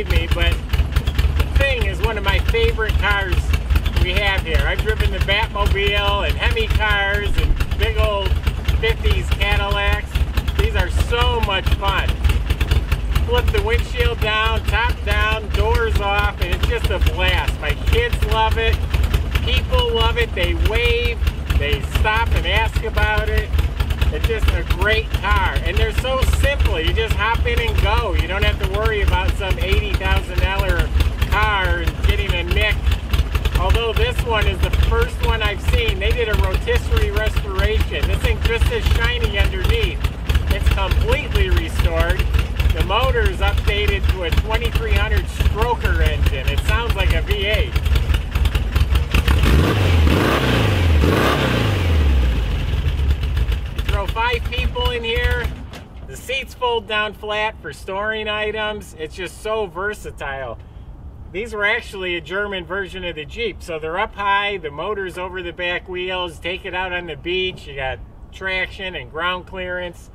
believe me, but the Thing is one of my favorite cars we have here. I've driven the Batmobile and Hemi cars and big old 50s Cadillacs. These are so much fun. Flip the windshield down, top down, doors off, and it's just a blast. My kids love it. People love it. They wave. They stop and ask about it. It's just a great car. And they're so simple. You just hop in and go. You don't have to worry about some $80,000 car and getting a nick. Although this one is the first one I've seen. They did a rotisserie restoration. This thing's just as shiny underneath. It's completely restored. The motor is updated to a 2300 stroker engine. It sounds like a V8. You throw 5 people in here. The seats fold down flat for storing items. It's just so versatile. These were actually a German version of the Jeep, so they're up high. The motor's over the back wheels. Take it out on the beach. You got traction and ground clearance.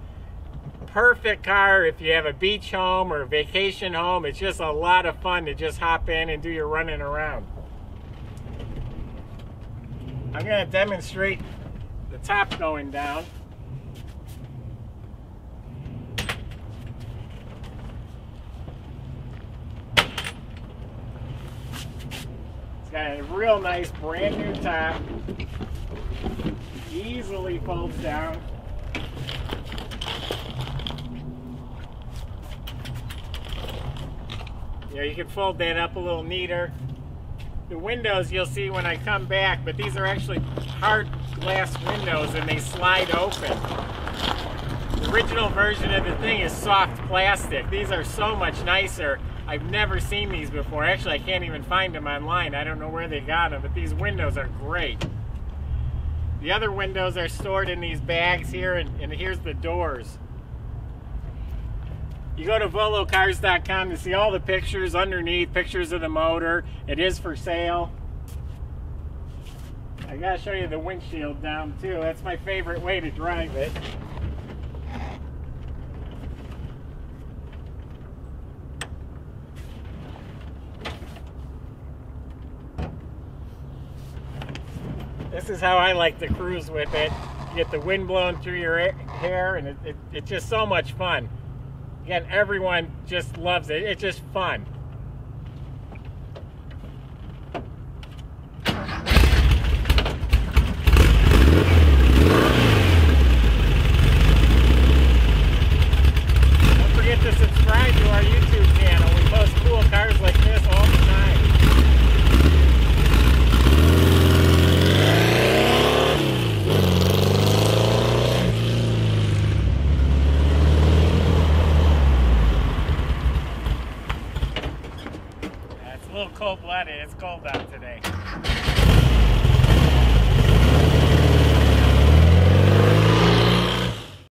Perfect car if you have a beach home or a vacation home. It's just a lot of fun to just hop in and do your running around. I'm going to demonstrate the top going down. It's got a real nice brand new top. Easily folds down. You can fold that up a little neater. The windows you'll see when I come back, but these are actually hard glass windows and they slide open. The original version of the Thing is soft plastic. These are so much nicer. I've never seen these before. Actually, I can't even find them online. I don't know where they got them, but these windows are great. The other windows are stored in these bags here, and here's the doors. You go to volocars.com to see all the pictures underneath, pictures of the motor. It is for sale. I gotta show you the windshield down too. That's my favorite way to drive it. This is how I like to cruise with it. You get the wind blowing through your hair, and it's just so much fun. Again, everyone just loves it. It's just fun. Don't forget to subscribe to our YouTube channel. We post cool cars like this all the time. Cold-blooded. It's cold out today.